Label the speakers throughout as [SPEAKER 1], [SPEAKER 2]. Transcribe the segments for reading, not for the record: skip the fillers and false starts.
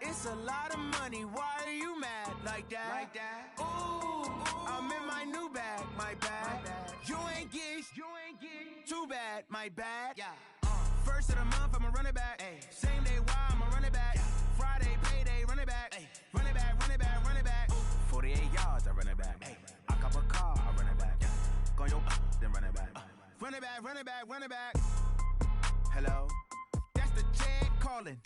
[SPEAKER 1] It's a lot of money, why are you mad like that? Ooh, I'm in my new bag, my bad. You ain't get too bad, my bad. First of the month, I'ma run it back. Same day, why I'ma run it back. Friday, payday, run it back. Run it back, run it back, run it back. 48 yards, I run it back. I cop a car, I run it back. Go your then run it back. Run it back, run it back, run it back. Hello? That's the jag calling.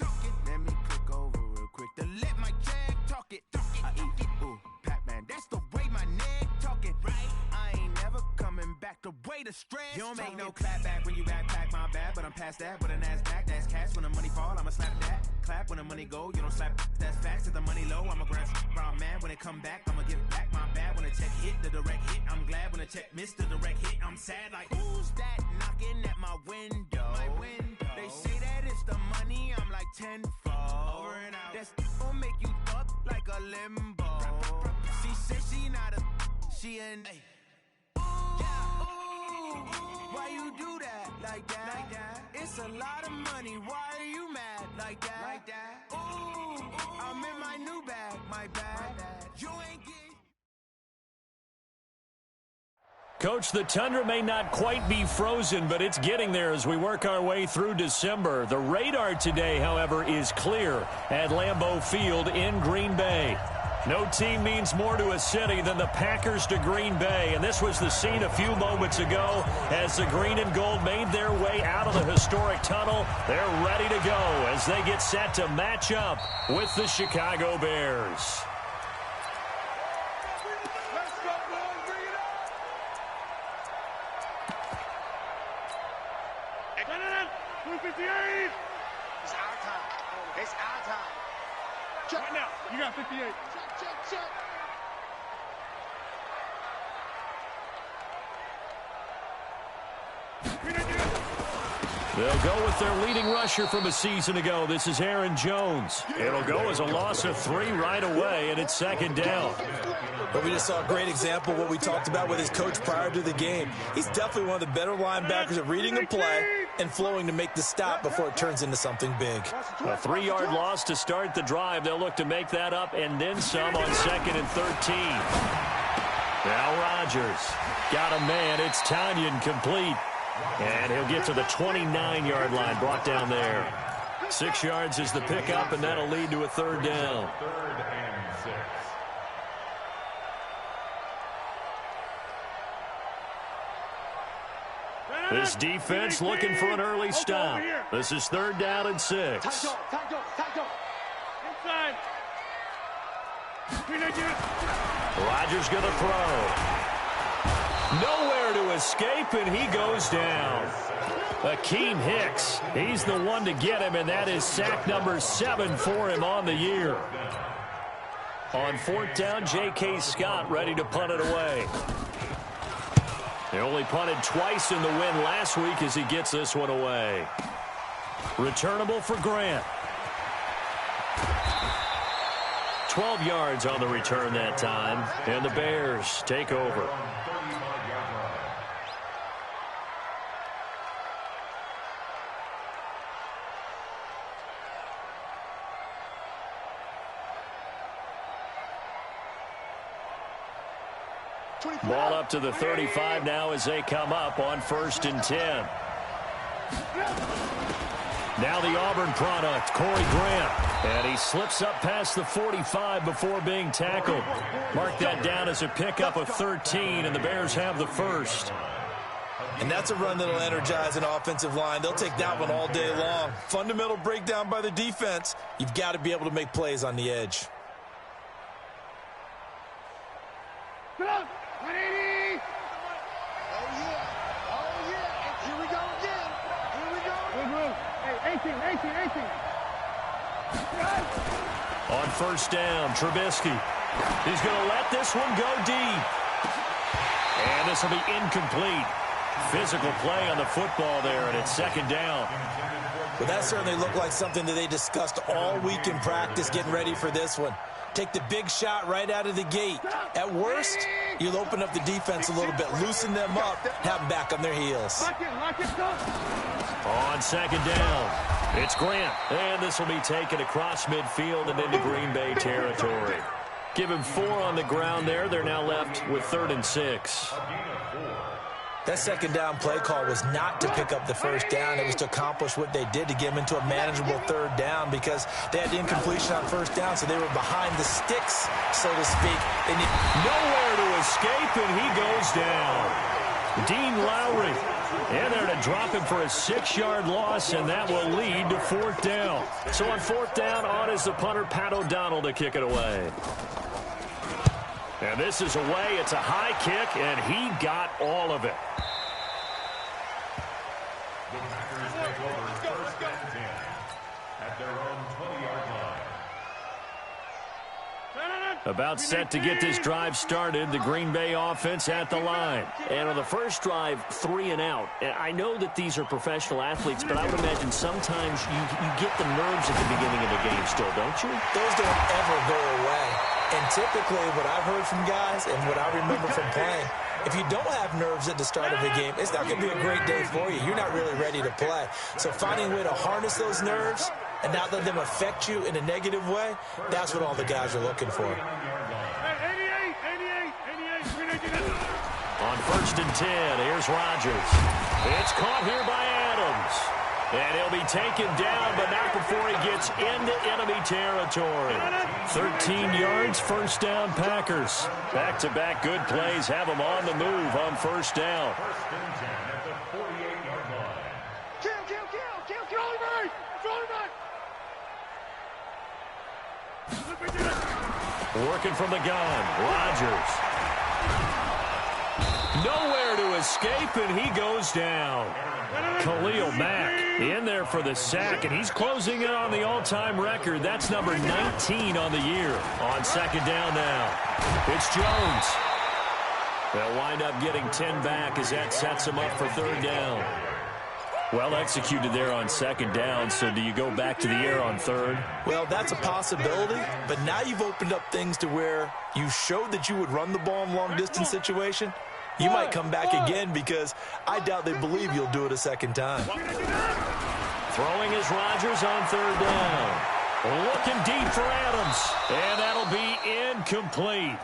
[SPEAKER 1] Let me click over real quick to let my jag talk it. I eat it, ooh, Pac-Man. That's the way my neck talking. Right? I ain't never coming back. The way the stress. You don't make no clap back when you backpack, my bad. But I'm past that with a NASDAQ. That's cash when the money fall. I'ma slap that. Clap when the money go. You don't slap. That's facts. If the money low, I'ma grab brown man. When it come back, I'ma give back my bad. When the check hit, the direct hit. I'm glad when the check missed the direct hit. I'm sad like who's that knocking at my window? They say that it's the money. I'm like tenfold. Over and out. That's gon' make you up like a limbo. She said she not a. She an. Why you do that like that? It's a lot of money. Why are you mad like that? Ooh, I'm in my new bag, my bad. You ain't get.
[SPEAKER 2] Coach, the tundra may not quite be frozen, but it's getting there as we work our way through December. The radar today, however, is clear at Lambeau Field in Green Bay. No team means more to a city than the Packers to Green Bay, and this was the scene a few moments ago as the green and gold made their way out of the historic tunnel. They're ready to go as they get set to match up with the Chicago Bears.
[SPEAKER 3] It's our time. It's our time. Check. Right now, you got 58. Check.
[SPEAKER 2] They'll go with their leading rusher from a season ago. This is Aaron Jones. It'll go as a loss of 3 right away, and it's second down.
[SPEAKER 4] But we just saw a great example of what we talked about with his coach prior to the game. He's definitely one of the better linebackers at reading a play and flowing to make the stop before it turns into something big.
[SPEAKER 2] A 3-yard loss to start the drive. They'll look to make that up and then some on 2nd and 13. Now Rodgers got a man. It's Tanyan complete. And he'll get to the 29-yard line, brought down there. 6 yards is the pickup, and that'll lead to a 3rd down. This defense looking for an early stop. This is 3rd down and 6.
[SPEAKER 3] Inside.
[SPEAKER 2] Rodgers going to throw. Nowhere to escape, and he goes down. Akeem Hicks, he's the one to get him, and that is sack number 7 for him on the year. On 4th down, J.K. Scott ready to punt it away. They only punted twice in the win last week as he gets this one away. Returnable for Grant. 12 yards on the return that time, and the Bears take over. Ball up to the 35 now as they come up on 1st and 10. Now the Auburn product, Corey Grant. And he slips up past the 45 before being tackled. Mark that down as a pickup of 13, and the Bears have the 1st.
[SPEAKER 4] And that's a run that'll energize an offensive line. They'll take that one all day long. Fundamental breakdown by the defense. You've got to be able to make plays on the edge.
[SPEAKER 3] Get up! 180! Oh, yeah. And here we go again. Hey, 18.
[SPEAKER 2] On 1st down, Trubisky. He's going to let this one go deep. And this will be incomplete. Physical play on the football there, and it's 2nd down.
[SPEAKER 4] Well, that certainly looked like something that they discussed all week in practice getting ready for this one. Take the big shot right out of the gate. At worst, you'll open up the defense a little bit, loosen them up, have them back on their heels.
[SPEAKER 2] On second down, it's Grant. And this will be taken across midfield and into Green Bay territory. Give him 4 on the ground there. They're now left with 3rd and 6.
[SPEAKER 4] That second down play call was not to pick up the first down. It was to accomplish what they did, to get them into a manageable 3rd down, because they had incompletion on first down, so they were behind the sticks, so to speak. They need
[SPEAKER 2] nowhere to escape, and he goes down. Dean Lowry in there to drop him for a 6-yard loss, and that will lead to 4th down. So on 4th down, on is the punter, Pat O'Donnell, to kick it away. And this is away. It's a high kick, and he got all of it.
[SPEAKER 5] The Packers take over first and 10 at their own 20-yard line.
[SPEAKER 2] About set to get this drive started, the Green Bay offense at the line. And on the first drive, 3 and out. And I know that these are professional athletes, but I would imagine sometimes you get the nerves at the beginning of the game still, don't you?
[SPEAKER 4] Those don't ever go away. And typically what I've heard from guys and what I remember from playing, if you don't have nerves at the start of a game, it's not going to be a great day for you. You're not really ready to play. So finding a way to harness those nerves and not let them affect you in a negative way, that's what all the guys are looking for.
[SPEAKER 2] On 1st and 10, here's Rodgers. It's caught here by Adams. And he'll be taken down, but not before he gets into enemy territory. 13 yards, 1st down, Packers. Back-to-back good plays have them on the move on 1st down.
[SPEAKER 5] 1st and 10 at the 48-yard line.
[SPEAKER 2] Working from the gun, Rodgers. Nowhere to escape, and he goes down. Khalil Mack in there for the sack, and he's closing in on the all-time record. That's number 19 on the year. On 2nd down now, it's Jones. They'll wind up getting 10 back as that sets them up for 3rd down. Well executed there on 2nd down, so do you go back to the air on 3rd?
[SPEAKER 4] Well, that's a possibility, but now you've opened up things to where you showed that you would run the ball in long-distance situation. You might come back again, because I doubt they believe you'll do it a 2nd time.
[SPEAKER 2] Throwing is Rodgers on 3rd down. Looking deep for Adams, and that'll be incomplete.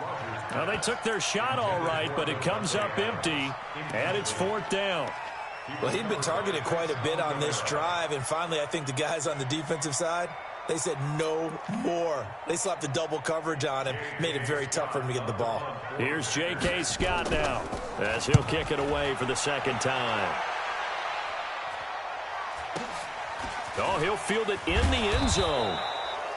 [SPEAKER 2] Now, they took their shot all right, but it comes up empty, and it's 4th down.
[SPEAKER 4] Well, he'd been targeted quite a bit on this drive, and finally I think the guys on the defensive side, they said no more. They slapped the double coverage on him, made it very tough for him to get the ball.
[SPEAKER 2] Here's J.K. Scott now, as he'll kick it away for the 2nd time. Oh, he'll field it in the end zone.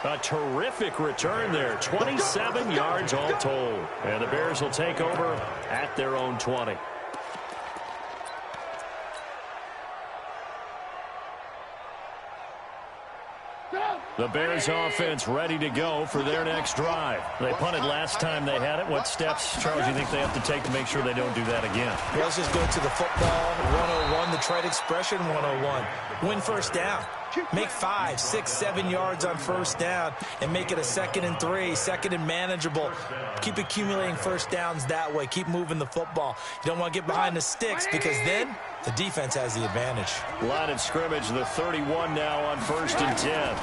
[SPEAKER 2] A terrific return there, 27 yards all told. And the Bears will take over at their own 20. The Bears offense ready to go for their next drive. They punted last time they had it. What steps, Charles, do you think they have to take to make sure they don't do that again?
[SPEAKER 4] Well, let's just go to the football 101, the trade expression 101. Win 1st down. Make 5, 6, 7 yards on 1st down and make it a 2nd and 3, 2nd and manageable. Keep accumulating 1st downs that way. Keep moving the football. You don't want to get behind the sticks, because then the defense has the advantage.
[SPEAKER 2] Line of scrimmage, the 31 now on 1st and 10.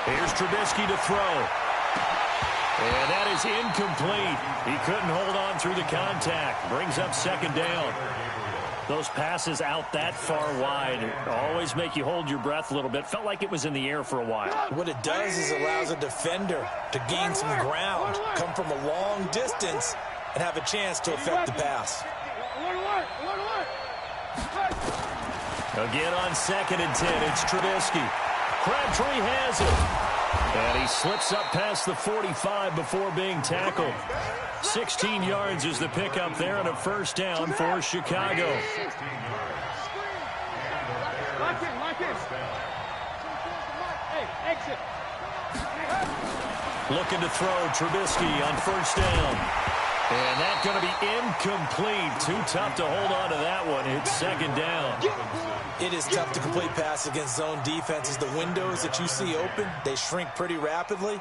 [SPEAKER 2] Here's Trubisky to throw. And that is incomplete. He couldn't hold on through the contact. Brings up 2nd down. Those passes out that far wide always make you hold your breath a little bit. Felt like it was in the air for a while.
[SPEAKER 4] What it does is allows a defender to gain some ground, come from a long distance, and have a chance to affect the pass.
[SPEAKER 2] Again on 2nd and 10, it's Trubisky. Crabtree has it. And he slips up past the 45 before being tackled. 16 yards is the pickup there, and a 1st down for Chicago. Looking to throw, Trubisky on 1st down. And that's going to be incomplete. Too tough to hold on to that one. It's 2nd down.
[SPEAKER 4] It is tough to complete passes against zone defenses. The windows that you see open, they shrink pretty rapidly.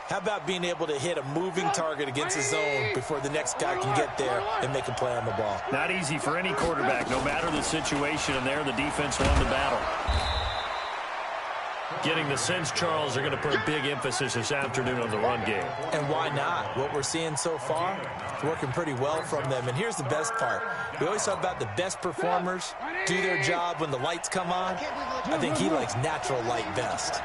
[SPEAKER 4] How about being able to hit a moving target against his zone before the next guy can get there and make a play on the ball?
[SPEAKER 2] Not easy for any quarterback, no matter the situation, and there the defense won the battle. Getting the sense, Charles, are going to put big emphasis this afternoon on the run game.
[SPEAKER 4] And why not? What we're seeing so far, it's working pretty well from them. And here's the best part. We always talk about the best performers do their job when the lights come on. I think he likes natural light best.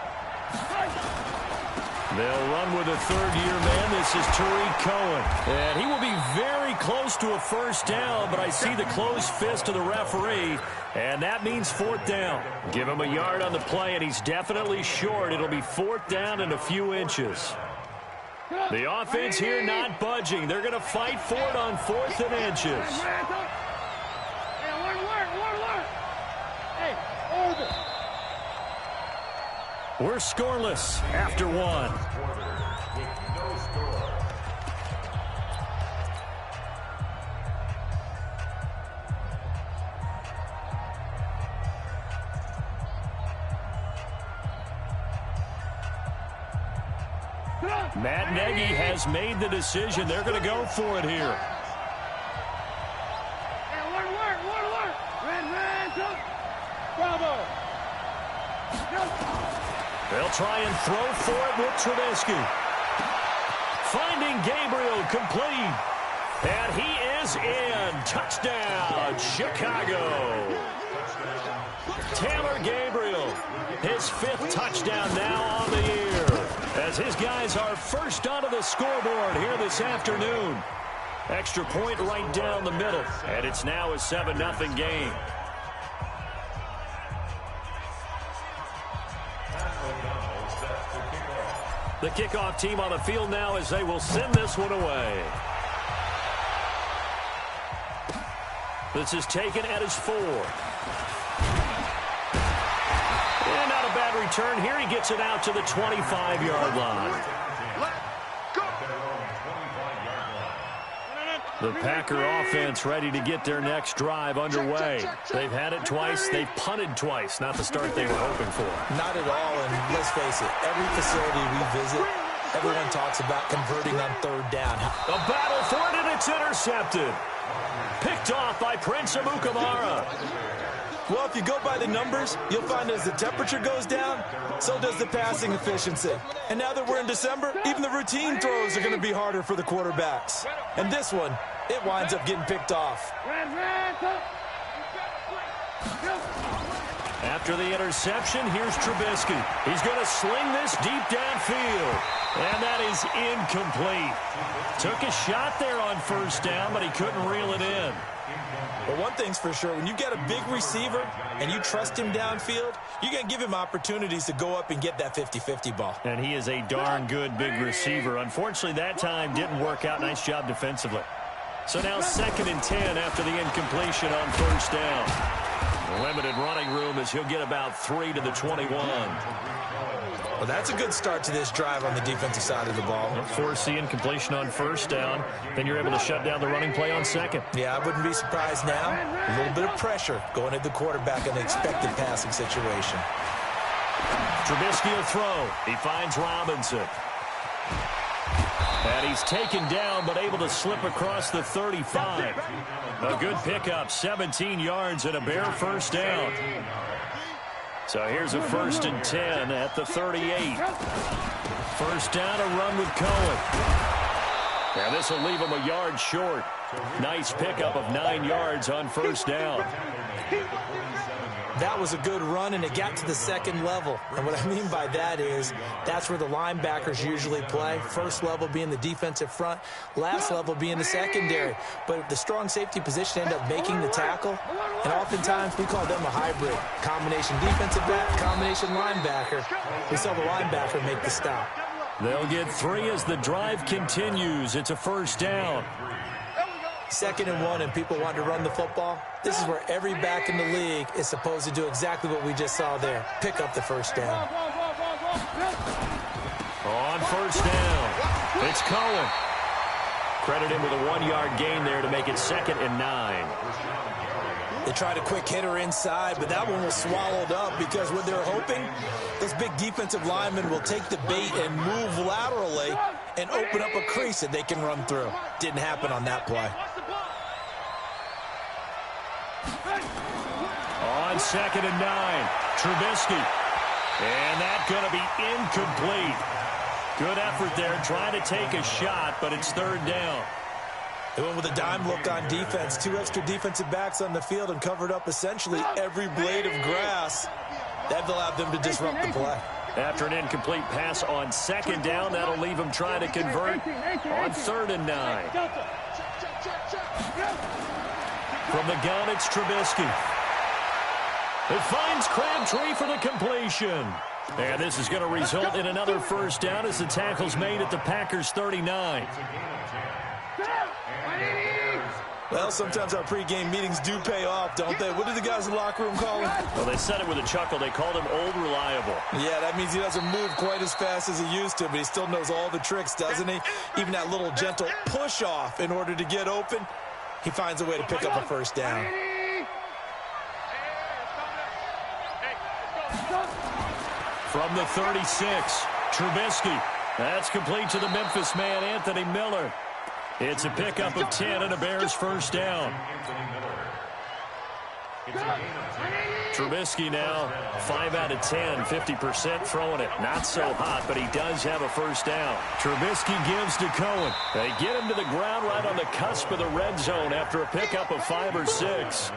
[SPEAKER 2] They'll run with a third-year man. This is Tariq Cohen. And he will be very close to a first down, but I see the closed fist of the referee, and that means fourth down. Give him a yard on the play, and he's definitely short. It'll be fourth down and a few inches. The offense here not budging. They're going to fight for it on fourth and inches. We're scoreless after one. Matt Nagy has made the decision. They're going to go for it here. They'll try and throw for it with Trubisky. Finding Gabriel complete. And he is in. Touchdown, Chicago. Taylor Gabriel, his fifth touchdown now on the year, as his guys are first onto the scoreboard here this afternoon. Extra point right down the middle, and it's now a 7-0 game. The kickoff team on the field now as they will send this one away. This is taken at his 4. And not a bad return here. He gets it out to the 25-yard line. The Packer offense ready to get their next drive underway. They've had it twice. They've punted twice. Not the start they were hoping for.
[SPEAKER 4] Not at all, and let's face it, every facility we visit, everyone talks about converting on third down.
[SPEAKER 2] A battle for it, and it's intercepted. Picked off by Prince Amukamara.
[SPEAKER 4] Well, if you go by the numbers, you'll find as the temperature goes down, so does the passing efficiency. And now that we're in December, even the routine throws are going to be harder for the quarterbacks. And this one, it winds up getting picked off.
[SPEAKER 2] After the interception, here's Trubisky. He's going to sling this deep downfield. And that is incomplete. Took a shot there on first down, but he couldn't reel it in.
[SPEAKER 4] But one thing's for sure, when you get a big receiver and you trust him downfield, you're going to give him opportunities to go up and get that 50-50 ball.
[SPEAKER 2] And he is a darn good big receiver. Unfortunately, that time didn't work out. Nice job defensively. So now 2nd and 10 after the incompletion on first down. Limited running room as he'll get about 3 to the 21.
[SPEAKER 4] Well, that's a good start to this drive on the defensive side of the ball.
[SPEAKER 2] Force the incompletion on first down. Then you're able to shut down the running play on second.
[SPEAKER 4] Yeah, I wouldn't be surprised now. A little bit of pressure going at the quarterback in an expected passing situation.
[SPEAKER 2] Trubisky will throw. He finds Robinson. And he's taken down, but able to slip across the 35. A good pickup, 17 yards and a bare first down. So here's a 1st and 10 at the 38. First down, a run with Cohen. Now this will leave him a yard short. Nice pickup of 9 yards on first down.
[SPEAKER 4] That was a good run, and it got to the second level. And what I mean by that is that's where the linebackers usually play. First level being the defensive front, last level being the secondary. But the strong safety position ended up making the tackle, and oftentimes we call them a hybrid. Combination defensive back, combination linebacker. We saw the linebacker make the stop.
[SPEAKER 2] They'll get 3 as the drive continues. It's a first down.
[SPEAKER 4] 2nd and 1, and people want to run the football. This is where every back in the league is supposed to do exactly what we just saw there. Pick up the first down.
[SPEAKER 2] On first down, it's Cohen. Credit him with a 1-yard gain there to make it 2nd and 9.
[SPEAKER 4] They tried a quick hitter inside, but that one was swallowed up because what they're hoping, this big defensive lineman will take the bait and move laterally and open up a crease that they can run through. Didn't happen on that play.
[SPEAKER 2] On 2nd and 9, Trubisky. And that's going to be incomplete. Good effort there, trying to take a shot, but it's 3rd down.
[SPEAKER 4] They went with a dime look on defense. 2 extra defensive backs on the field and covered up essentially every blade of grass. That allowed them to disrupt the play.
[SPEAKER 2] After an incomplete pass on 2nd down, that'll leave them trying to convert on 3rd and 9. From the gun, it's Trubisky. It finds Crabtree for the completion. And this is going to result in another 1st down as the tackle's made at the Packers' 39.
[SPEAKER 4] Well, sometimes our pregame meetings do pay off, don't they? What did the guys in the locker room call him?
[SPEAKER 2] Well, they said it with a chuckle. They called him Old Reliable.
[SPEAKER 4] Yeah, that means he doesn't move quite as fast as he used to, but he still knows all the tricks, doesn't he? Even that little gentle push-off in order to get open, he finds a way to pick up a 1st down.
[SPEAKER 2] From the 36, Trubisky. That's complete to the Memphis man, Anthony Miller. It's a pickup of 10 and a Bears 1st down. Trubisky now 5 out of 10, 50% throwing it. Not so hot, but he does have a 1st down. Trubisky gives to Cohen. They get him to the ground right on the cusp of the red zone after a pickup of 5 or 6.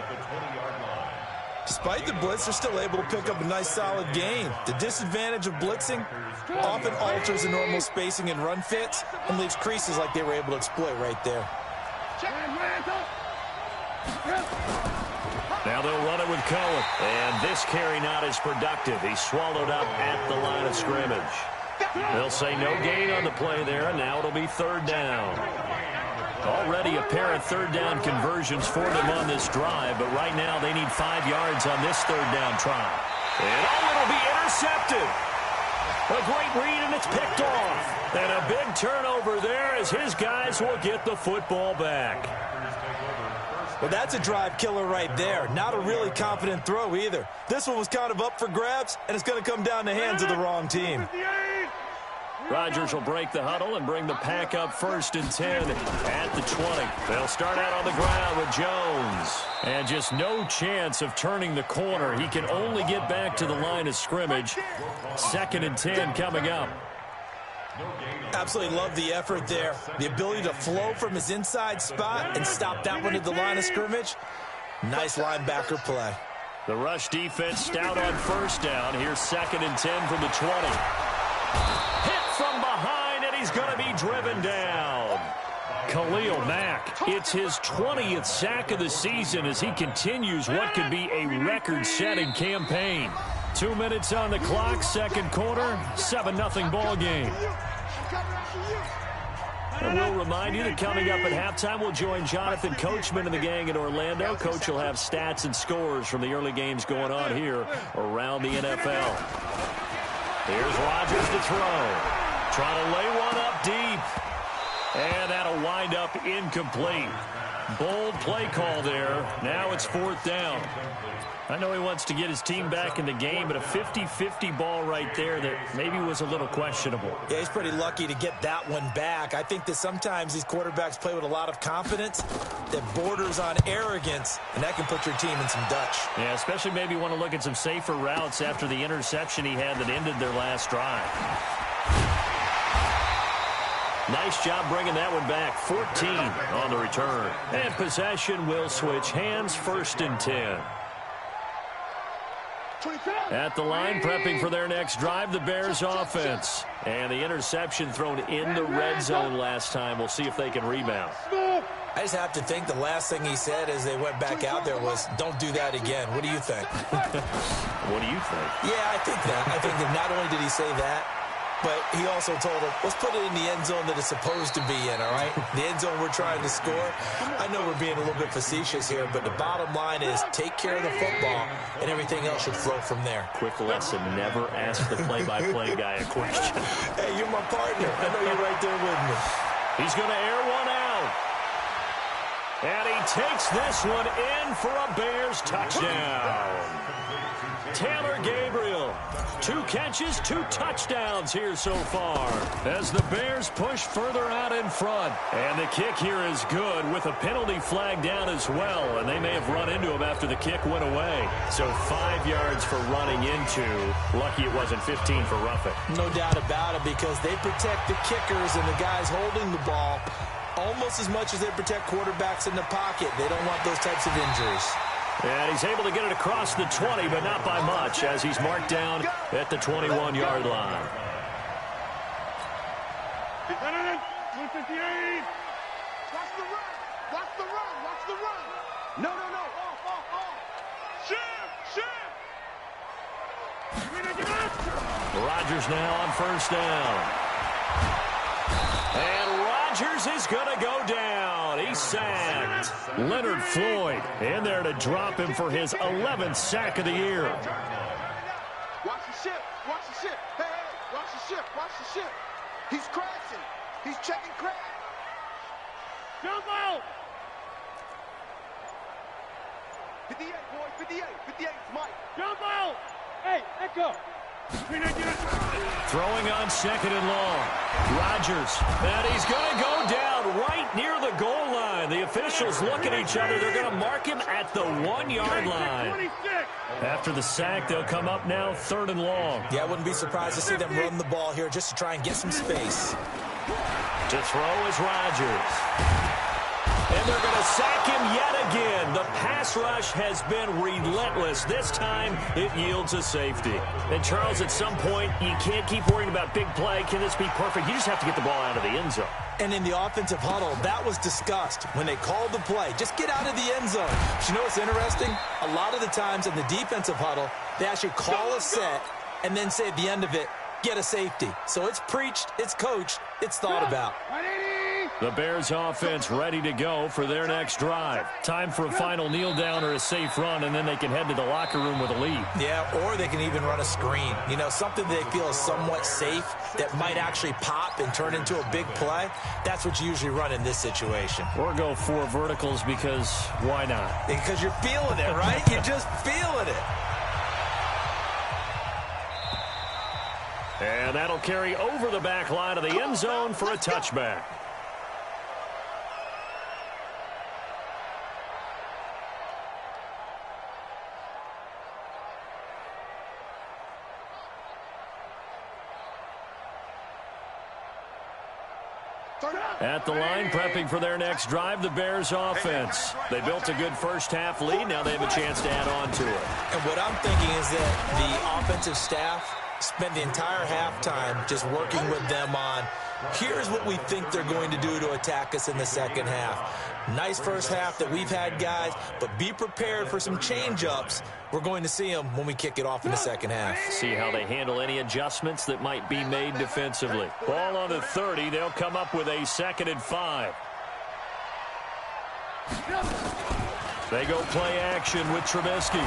[SPEAKER 4] Despite the blitz, they're still able to pick up a nice solid gain. The disadvantage of blitzing often alters the normal spacing and run fits and leaves creases like they were able to exploit right there.
[SPEAKER 2] Now they'll run it with Cohen. And this carry not as productive. He's swallowed up at the line of scrimmage. They'll say no gain on the play there, and now it'll be 3rd down. Already a pair of 3rd down conversions for them on this drive, but right now they need 5 yards on this 3rd down try. And it'll be intercepted. A great read, and it's picked off. And a big turnover there as his guys will get the football back.
[SPEAKER 4] Well, that's a drive killer right there. Not a really confident throw either. This one was kind of up for grabs, and it's going to come down the hands of the wrong team.
[SPEAKER 2] Rodgers will break the huddle and bring the pack up 1st and 10 at the 20. They'll start out on the ground with Jones. And just no chance of turning the corner. He can only get back to the line of scrimmage. 2nd and 10 coming up.
[SPEAKER 4] Absolutely love the effort there. The ability to flow from his inside spot and stop that one at the line of scrimmage. Nice linebacker play.
[SPEAKER 2] The rush defense stout on 1st down. Here's 2nd and 10 from the 20. Hit from behind, and he's going to be driven down. Khalil Mack, it's his 20th sack of the season as he continues what could be a record-setting campaign. 2 minutes on the clock, 2nd quarter, 7-0 ball game. And we'll remind you that coming up at halftime, we'll join Jonathan Coachman and the gang in Orlando. Coach will have stats and scores from the early games going on here around the NFL. Here's Rodgers to throw. Trying to lay one up deep. And that'll wind up incomplete. Bold play call there. Now it's 4th down. I know he wants to get his team back in the game, but a 50-50 ball right there that maybe was a little questionable.
[SPEAKER 4] Yeah, he's pretty lucky to get that one back. I think that sometimes these quarterbacks play with a lot of confidence that borders on arrogance, and that can put your team in some Dutch.
[SPEAKER 2] Yeah, especially maybe want to look at some safer routes after the interception he had that ended their last drive. Nice job bringing that one back. 14 on the return. And possession will switch hands. 1st and 10. At the line, prepping for their next drive, the Bears offense. And the interception thrown in the red zone last time. We'll see if they can rebound.
[SPEAKER 4] I just have to think the last thing he said as they went back out there was, don't do that again. What do you think?
[SPEAKER 2] What do you think?
[SPEAKER 4] Yeah, I think that. I think that not only did he say that, but he also told him, let's put it in the end zone that it's supposed to be in, all right? The end zone we're trying to score. I know we're being a little bit facetious here, but the bottom line is take care of the football, and everything else should flow from there.
[SPEAKER 2] Quick lesson, never ask the play-by-play guy a question.
[SPEAKER 4] Hey, you're my partner. I know you're right there with me.
[SPEAKER 2] He's going to air one out. And he takes this one in for a Bears touchdown. Taylor Gabriel, 2 catches, 2 touchdowns here so far as the Bears push further out in front. And the kick here is good with a penalty flag down as well, and they may have run into him after the kick went away. So 5 yards for running into. Lucky it wasn't 15 for roughing.
[SPEAKER 4] No doubt about it, because they protect the kickers and the guys holding the ball almost as much as they protect quarterbacks in the pocket. They don't want those types of injuries.
[SPEAKER 2] And he's able to get it across the 20, but not by much, as he's marked down at the 21-yard line.
[SPEAKER 3] 158. Watch the run. Watch the run. Watch the run. No. Off. Shift.
[SPEAKER 2] Rodgers now on first down. And Rodgers is going to go down. He's sacked. Leonard Floyd in there to drop him for his 11th sack of the year.
[SPEAKER 3] Watch the shift. Hey, watch the shift. He's crashing. He's checking crash. Jump out. 58, boys. 58 is Mike. Jump out. Hey, echo.
[SPEAKER 2] Throwing on second and long. Rodgers. And he's going to go down right near the goal line. The officials look at each other. They're going to mark him at the 1-yard line. After the sack, they'll come up now 3rd and long.
[SPEAKER 4] Yeah, I wouldn't be surprised to see them run the ball here just to try and get some space.
[SPEAKER 2] To throw is Rodgers. And they're going to sack him yet again. The pass rush has been relentless. This time, it yields a safety. And, Charles, at some point, you can't keep worrying about big play. Can this be perfect? You just have to get the ball out of the end zone.
[SPEAKER 4] And in the offensive huddle, that was discussed when they called the play. Just get out of the end zone. But you know what's interesting? A lot of the times in the defensive huddle, they actually call a set and then say at the end of it, get a safety. So it's preached, it's coached, it's thought about.
[SPEAKER 2] The Bears offense ready to go for their next drive. Time for a final kneel down or a safe run, and then they can head to the locker room with a lead.
[SPEAKER 4] Yeah, or they can even run a screen. You know, something they feel is somewhat safe that might actually pop and turn into a big play. That's what you usually run in this situation.
[SPEAKER 2] Or go 4 verticals because why not?
[SPEAKER 4] Because you're feeling it, right? You're just feeling it.
[SPEAKER 2] And that'll carry over the back line of the end zone for a touchback. At the line, prepping for their next drive, the Bears offense. They built a good first-half lead. Now they have a chance to add on to it.
[SPEAKER 4] And what I'm thinking is that the offensive staff spend the entire halftime just working with them on, here's what we think they're going to do to attack us in the second half. Nice first half that we've had, guys, but be prepared for some change-ups. We're going to see them when we kick it off in the second half.
[SPEAKER 2] See how they handle any adjustments that might be made defensively. Ball on the 30. They'll come up with a 2nd and 5. They go play action with Trubisky.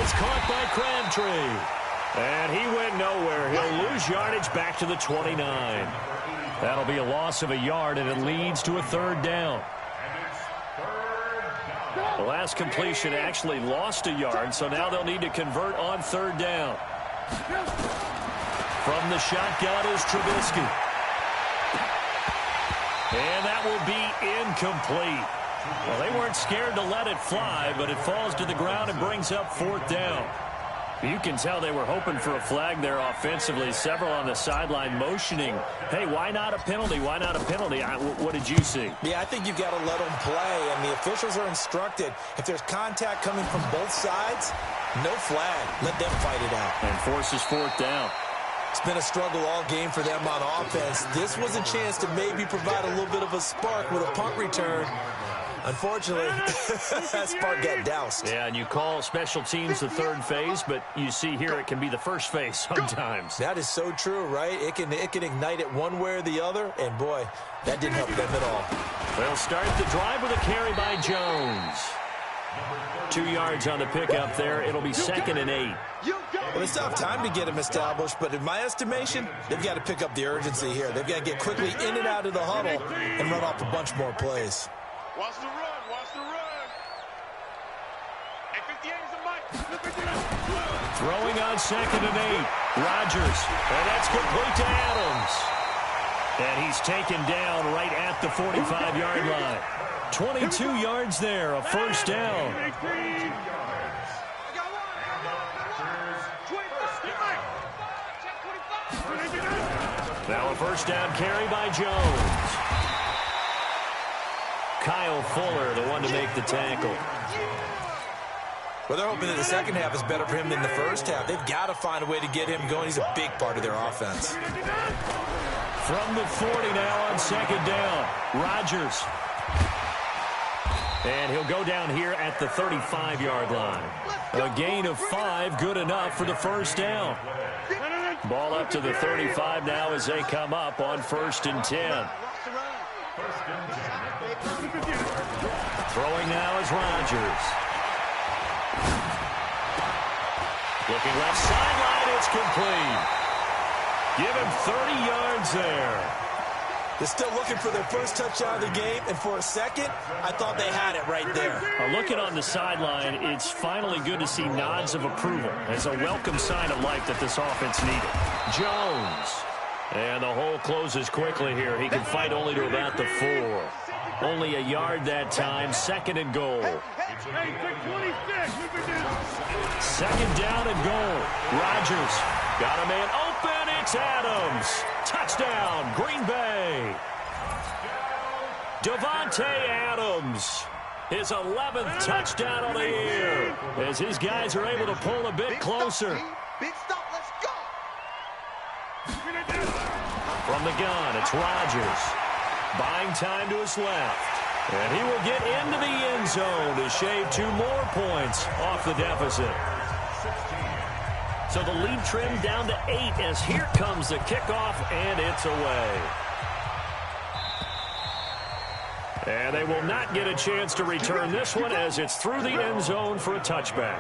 [SPEAKER 2] It's caught by Crabtree. And he went nowhere. He'll lose yardage back to the 29. That'll be a loss of a yard, and it leads to a 3rd down. The last completion actually lost a yard, so now they'll need to convert on 3rd down. From the shotgun is Trubisky. And that will be incomplete. Well, they weren't scared to let it fly, but it falls to the ground and brings up 4th down. You can tell they were hoping for a flag there offensively. Several on the sideline motioning, hey, why not a penalty? Why not a penalty? What did you see?
[SPEAKER 4] Yeah, I think you've got to let them play, and the officials are instructed, if there's contact coming from both sides, no flag. Let them fight it out.
[SPEAKER 2] And forces 4th down.
[SPEAKER 4] It's been a struggle all game for them on offense. This was a chance to maybe provide a little bit of a spark with a punt return. Unfortunately, that spark got doused.
[SPEAKER 2] Yeah, and you call special teams the 3rd phase, but you see here it can be the 1st phase sometimes.
[SPEAKER 4] That is so true, right? It can ignite it one way or the other, and boy, that didn't help them at all.
[SPEAKER 2] They'll start the drive with a carry by Jones. 2 yards on the pickup there. It'll be 2nd and 8.
[SPEAKER 4] Well, they still have time to get him established, but in my estimation, they've got to pick up the urgency here. They've got to get quickly in and out of the huddle and run off a bunch more plays.
[SPEAKER 3] Watch the run. Watch the run. Hey, 58 is the mic.
[SPEAKER 2] Throwing on 2nd and 8. Rodgers. And that's complete to Adams. And he's taken down right at the 45-yard line. 22 yards there, a first down. Now a first down carry by Jones. Kyle Fuller, the one to make the tackle.
[SPEAKER 4] Well, they're hoping that the second half is better for him than the first half. They've got to find a way to get him going. He's a big part of their offense.
[SPEAKER 2] From the 40 now on 2nd down. Rodgers. And he'll go down here at the 35-yard line. A gain of 5, good enough for the first down. Ball up to the 35 now as they come up on 1st and 10. Throwing now is Rodgers. Looking left sideline, it's complete. Give him 30 yards there.
[SPEAKER 4] They're still looking for their first touchdown of the game, and for a second, I thought they had it right there.
[SPEAKER 2] Looking on the sideline, it's finally good to see nods of approval as a welcome sign of life that this offense needed. Jones. And the hole closes quickly here. He can fight only to about the 4. Only a yard that time, 2nd and goal. 2nd down and goal. Rodgers got a man open. It's Adams. Touchdown, Green Bay. Davante Adams. His 11th touchdown of the year. As his guys are able to pull a bit closer.
[SPEAKER 3] Big stop. Let's go.
[SPEAKER 2] From the gun, it's Rodgers. Buying time to his left. And he will get into the end zone to shave 2 more points off the deficit. So the lead trimmed down to 8 as here comes the kickoff, and it's away. And they will not get a chance to return this one as it's through the end zone for a touchback.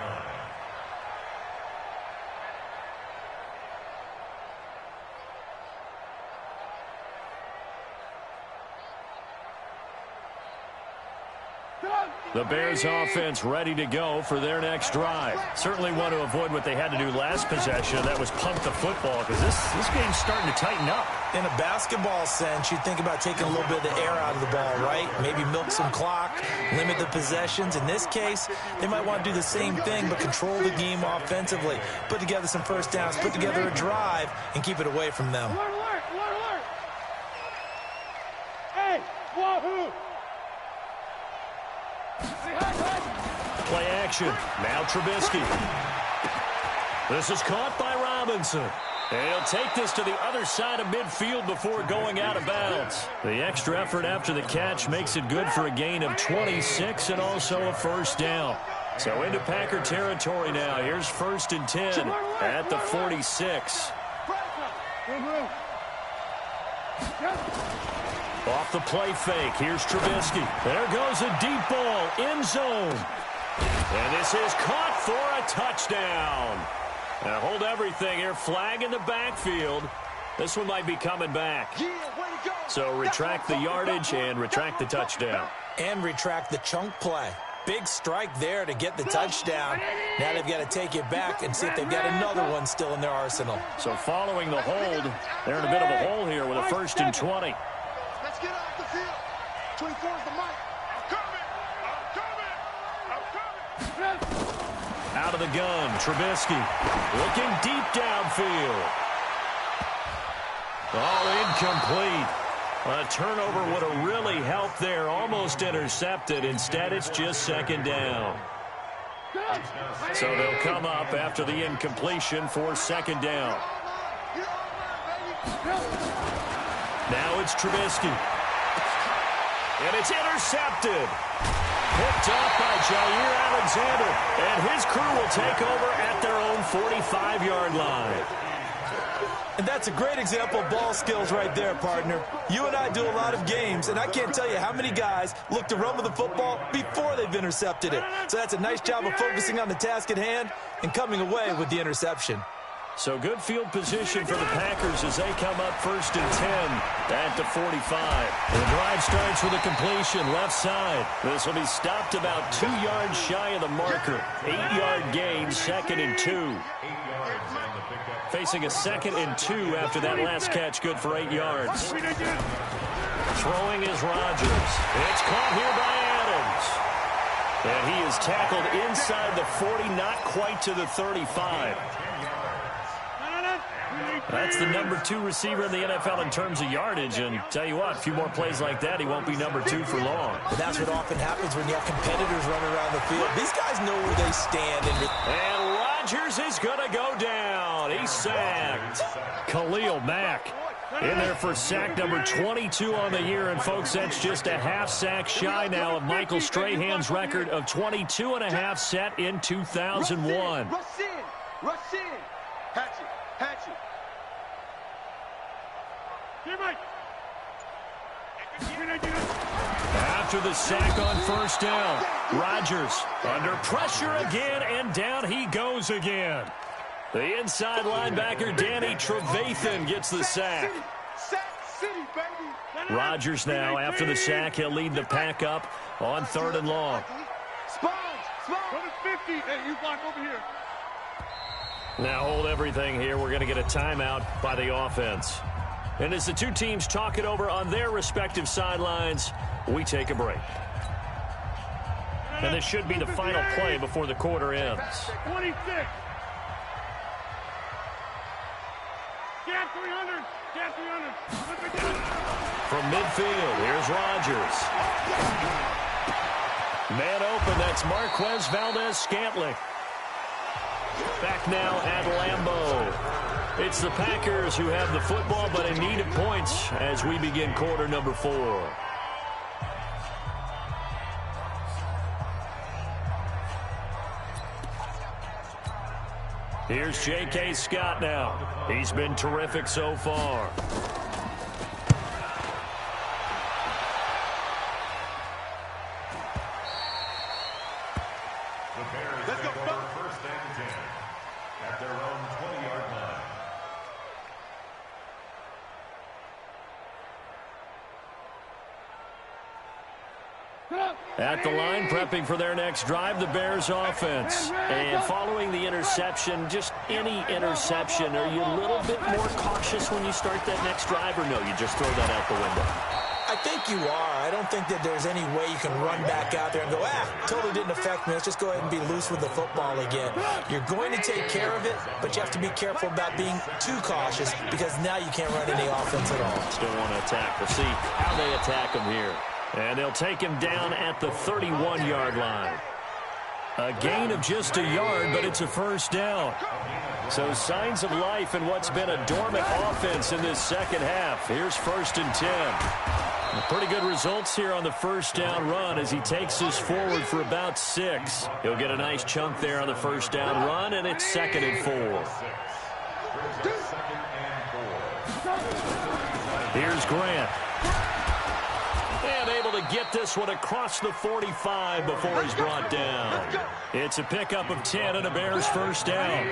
[SPEAKER 2] The Bears offense ready to go for their next drive. Certainly want to avoid what they had to do last possession. That was pump the football because this game's starting to tighten up.
[SPEAKER 4] In a basketball sense, you'd think about taking a little bit of the air out of the ball, right? Maybe milk some clock, limit the possessions. In this case, they might want to do the same thing but control the game offensively. Put together some first downs, put together a drive, and keep it away from them.
[SPEAKER 3] Alert, alert, alert, alert. Hey, wahoo.
[SPEAKER 2] Play action. Now Trubisky. This is caught by Robinson. And he'll take this to the other side of midfield before going out of bounds. The extra effort after the catch makes it good for a gain of 26 and also a first down. So into Packer territory now. Here's 1st and 10 at the 46. Off the play fake. Here's Trubisky. There goes a deep ball. End zone. And this is caught for a touchdown. Now hold everything here. Flag in the backfield. This one might be coming back. So retract the yardage and retract the touchdown.
[SPEAKER 4] And retract the chunk play. Big strike there to get the touchdown. Now they've got to take it back and see if they've got another one still in their arsenal.
[SPEAKER 2] So following the hold, they're in a bit of a hole here with a 1st and 20.
[SPEAKER 3] Let's get off the field. 24 is the mic. I'm coming. I'm coming.
[SPEAKER 2] Out of the gun, Trubisky looking deep downfield. Oh, incomplete. A turnover would have really helped there. Almost intercepted. Instead, it's just 2nd down. So they'll come up after the incompletion for 2nd down. Now it's Trubisky. And it's intercepted. Picked up by Jair Alexander. And his crew will take over at their own 45-yard line.
[SPEAKER 4] And that's a great example of ball skills right there, partner. You and I do a lot of games, and I can't tell you how many guys look to run with the football before they've intercepted it. So that's a nice job of focusing on the task at hand and coming away with the interception.
[SPEAKER 2] So good field position for the Packers as they come up 1st and 10 at the 45. The drive starts with a completion left side. This will be stopped about 2 yards shy of the marker. 8-yard gain, 2nd and 2. Facing a 2nd and 2 after that last catch, good for 8 yards. Throwing is Rodgers. It's caught here by Adams. And he is tackled inside the 40, not quite to the 35. That's the number 2 receiver in the NFL in terms of yardage. And tell you what, a few more plays like that, he won't be number 2 for long.
[SPEAKER 4] But that's what often happens when you have competitors running around the field. These guys know where they stand.
[SPEAKER 2] And Rodgers is going to go down. He's sacked. Khalil Mack in there for sack number 22 on the year. And, folks, that's just a half sack shy now of Michael Strahan's record of 22.5 set in 2001.
[SPEAKER 3] Rush in. Hatch it.
[SPEAKER 2] After the sack on 1st down, Rodgers under pressure again, and down he goes again. The inside linebacker, Danny Trevathan, gets the sack. Rodgers now, after the sack, he'll lead the pack up on 3rd and long. Now hold everything here. We're going to get a timeout by the offense. And as the two teams talk it over on their respective sidelines, we take a break. And this should be the final play before the quarter ends.
[SPEAKER 3] 26. Get 300.
[SPEAKER 2] From midfield, here's Rodgers. Man open, that's Marquez Valdez-Scantling. Back now at Lambeau. It's the Packers who have the football, but in need of points as we begin quarter number 4. Here's J.K. Scott now. He's been terrific so far.
[SPEAKER 5] Let's go. 1st and 10 at their own 20-yard line.
[SPEAKER 2] At the line, prepping for their next drive, the Bears offense. And following the interception, just any interception, are you a little bit more cautious when you start that next drive, or no, you just throw that out the window?
[SPEAKER 4] I think you are. I don't think that there's any way you can run back out there and go, totally didn't affect me. Let's just go ahead and be loose with the football again. You're going to take care of it, but you have to be careful about being too cautious because now you can't run any offense at all.
[SPEAKER 2] Still want to attack. We'll see how they attack him here. And they'll take him down at the 31-yard line. A gain of just a yard, but it's a 1st down. So signs of life in what's been a dormant offense in this second half. Here's 1st and 10. Pretty good results here on the 1st down run as he takes us forward for about 6. He'll get a nice chunk there on the 1st down run, and it's 2nd and 4. Here's Grant. And able to get this one across the 45 before he's brought down. It's a pickup of 10 and a Bears 1st down.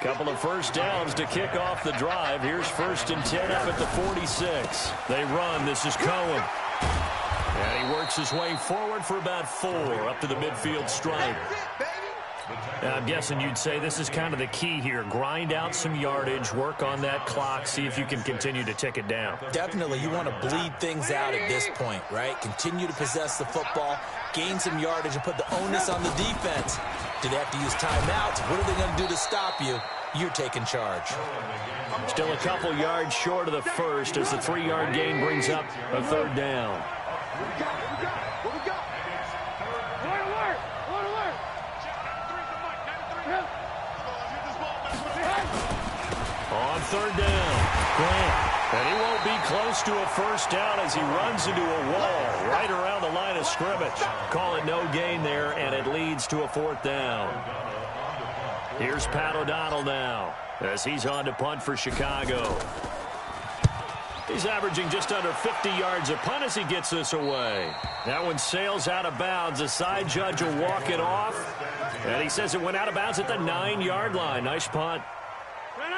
[SPEAKER 2] Couple of 1st downs to kick off the drive. Here's 1st and 10 up at the 46. They run. This is Cohen. And he works his way forward for about 4 up to the midfield stripe. Now, I'm guessing you'd say this is kind of the key here. Grind out some yardage, work on that clock, see if you can continue to tick it down.
[SPEAKER 4] Definitely. You want to bleed things out at this point, right? Continue to possess the football, gain some yardage, and put the onus on the defense. Do they have to use timeouts? What are they going to do to stop you? You're taking charge.
[SPEAKER 2] Still a couple yards short of the 1st as the 3-yard gain brings up a 3rd down. On 3rd down, Grant. And he won't be close to a 1st down as he runs into a wall right around the line of scrimmage. Call it no gain there, and it leads to a 4th down. Here's Pat O'Donnell now as he's on to punt for Chicago. He's averaging just under 50 yards a punt as he gets this away. That one sails out of bounds. The side judge will walk it off. And he says it went out of bounds at the 9-yard line. Nice punt.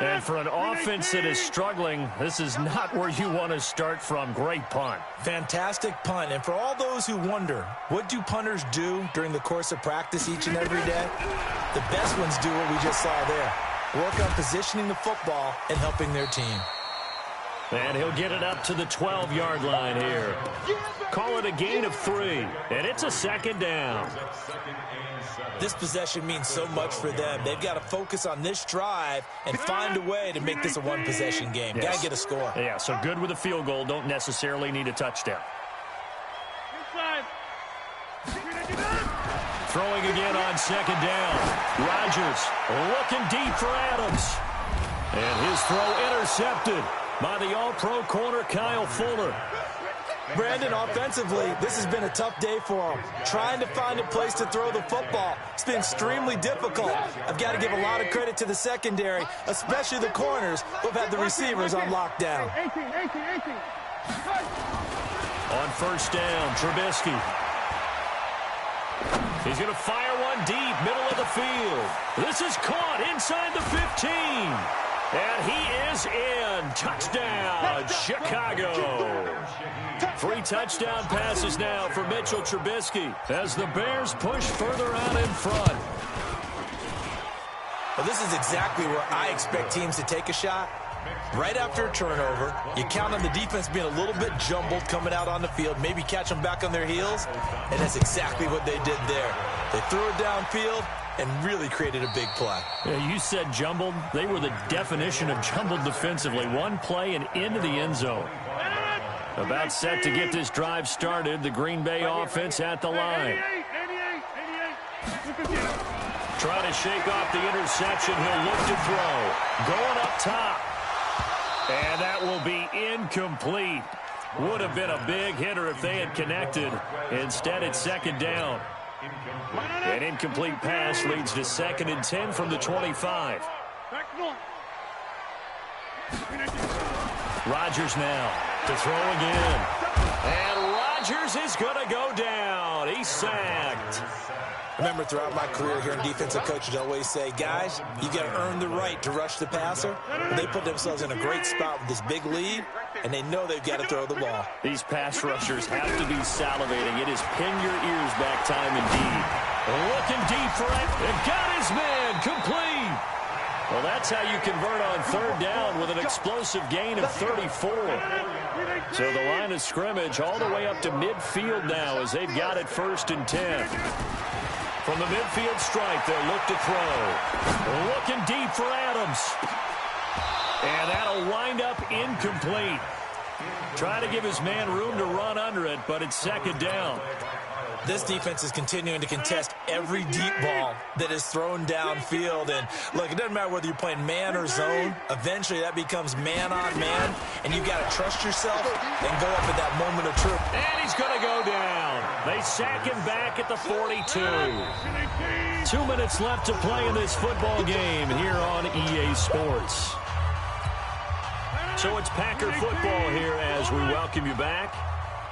[SPEAKER 2] And for an offense that is struggling, this is not where you want to start from. Great punt.
[SPEAKER 4] Fantastic punt. And for all those who wonder, what do punters do during the course of practice each and every day? The best ones do what we just saw there. Work on positioning the football and helping their team.
[SPEAKER 2] And he'll get it up to the 12-yard line here. Call it a gain of 3, and it's a second down.
[SPEAKER 4] This possession means so much for them. They've got to focus on this drive and find a way to make this a one-possession game.
[SPEAKER 2] Yes.
[SPEAKER 4] Got to get a score.
[SPEAKER 2] Yeah, so good with a field goal. Don't necessarily need a touchdown. Throwing again on second down. Rodgers looking deep for Adams. And his throw intercepted by the all-pro corner Kyle Fuller.
[SPEAKER 4] Brandon, offensively, this has been a tough day for him. Trying to find a place to throw the football. It's been extremely difficult. I've got to give a lot of credit to the secondary, especially the corners who have had the receivers on lockdown.
[SPEAKER 3] 18.
[SPEAKER 2] On first down, Trubisky. He's going to fire one deep, middle of the field. This is caught inside the 15. And he is in. Touchdown, Chicago. 3 touchdown passes now for Mitchell Trubisky as the Bears push further out in front.
[SPEAKER 4] Well, this is exactly where I expect teams to take a shot. Right after a turnover, you count on the defense being a little bit jumbled coming out on the field, maybe catch them back on their heels, and that's exactly what they did there. They threw it downfield and really created a big play.
[SPEAKER 2] Yeah, you said jumbled. They were the definition of jumbled defensively. One play and into the end zone. About set to get this drive started. The Green Bay offense at the line. Trying to shake off the interception. He'll look to throw. Going up top. And that will be incomplete. Would have been a big hitter if they had connected. Instead, it's second down. An incomplete pass leads to 2nd and 10 from the 25. Rodgers now to throw again. And Rodgers is going to go down. He's sacked.
[SPEAKER 4] Remember, throughout my career here in defensive coaches, I always say, guys, you got to earn the right to rush the passer. And they put themselves in a great spot with this big lead, and they know they've got to throw the ball.
[SPEAKER 2] These pass rushers have to be salivating. It is pin your ears back time indeed. Looking deep for it, and got his man complete. Well, that's how you convert on 3rd down with an explosive gain of 34. So the line of scrimmage all the way up to midfield now as they've got it 1st and 10. From the midfield stripe, they'll look to throw. Looking deep for Adams. And that'll wind up incomplete. Trying to give his man room to run under it, but it's 2nd down.
[SPEAKER 4] This defense is continuing to contest every deep ball that is thrown downfield. And, look, it doesn't matter whether you're playing man or zone. Eventually, that becomes man-on-man, and you've got to trust yourself and go up at that moment of truth.
[SPEAKER 2] And he's going to go down. They sack him back at the 42. 2 minutes left to play in this football game here on EA Sports. So it's Packer football here as we welcome you back.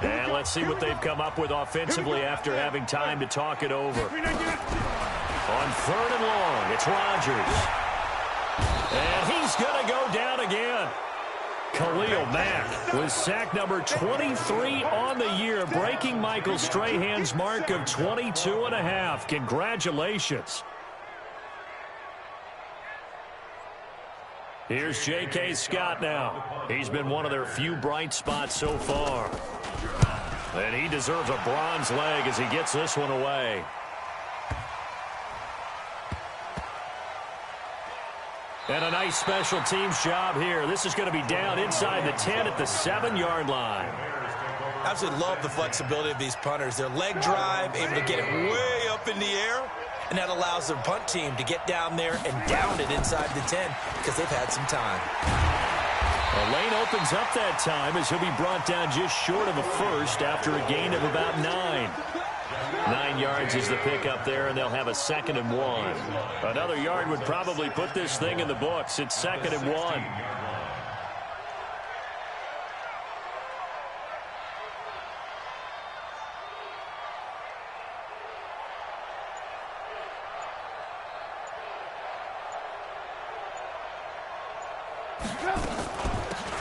[SPEAKER 2] And let's see what they've come up with offensively after having time to talk it over. On 3rd and long, it's Rodgers. And he's going to go down again. Khalil Mack with sack number 23 on the year, breaking Michael Strahan's mark of 22.5. Congratulations. Here's J.K. Scott now. He's been one of their few bright spots so far. And he deserves a bronze leg as he gets this one away. And a nice special teams job here. This is going to be down inside the 10 at the 7-yard line.
[SPEAKER 4] Absolutely love the flexibility of these punters. Their leg drive, able to get it way up in the air, and that allows their punt team to get down there and down it inside the 10 because they've had some time.
[SPEAKER 2] The lane opens up that time as he'll be brought down just short of a first after a gain of about 9. 9 yards is the pickup there, and they'll have a 2nd and 1. Another yard would probably put this thing in the books. It's 2nd and 1.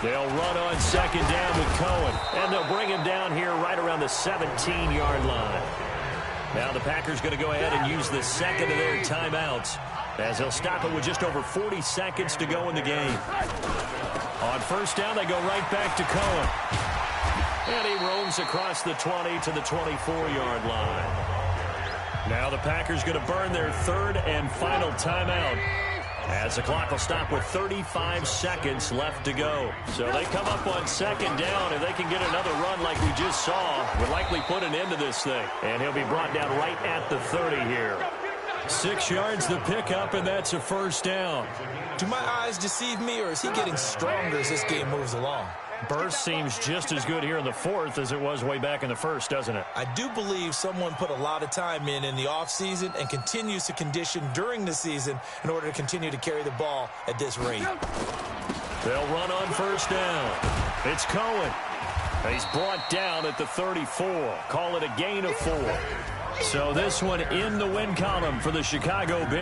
[SPEAKER 2] They'll run on second down with Cohen, and they'll bring him down here right around the 17-yard line. Now the Packers going to go ahead and use the second of their timeouts, as they'll stop it with just over 40 seconds to go in the game. On first down, they go right back to Cohen. And he roams across the 20 to the 24-yard line. Now the Packers going to burn their third and final timeout, as the clock will stop with 35 seconds left to go. So they come up on second down. If they can get another run like we just saw, would likely put an end to this thing. And he'll be brought down right at the 30 here. 6 yards the pickup, and that's a first down.
[SPEAKER 4] Do my eyes deceive me, or is he getting stronger as this game moves along?
[SPEAKER 2] Burst seems just as good here in the fourth as it was way back in the first, doesn't it?
[SPEAKER 4] I do believe someone put a lot of time in the offseason and continues to condition during the season in order to continue to carry the ball at this rate.
[SPEAKER 2] They'll run on first down. It's Cohen. He's brought down at the 34. Call it a gain of 4. So this one in the win column for the Chicago Bears.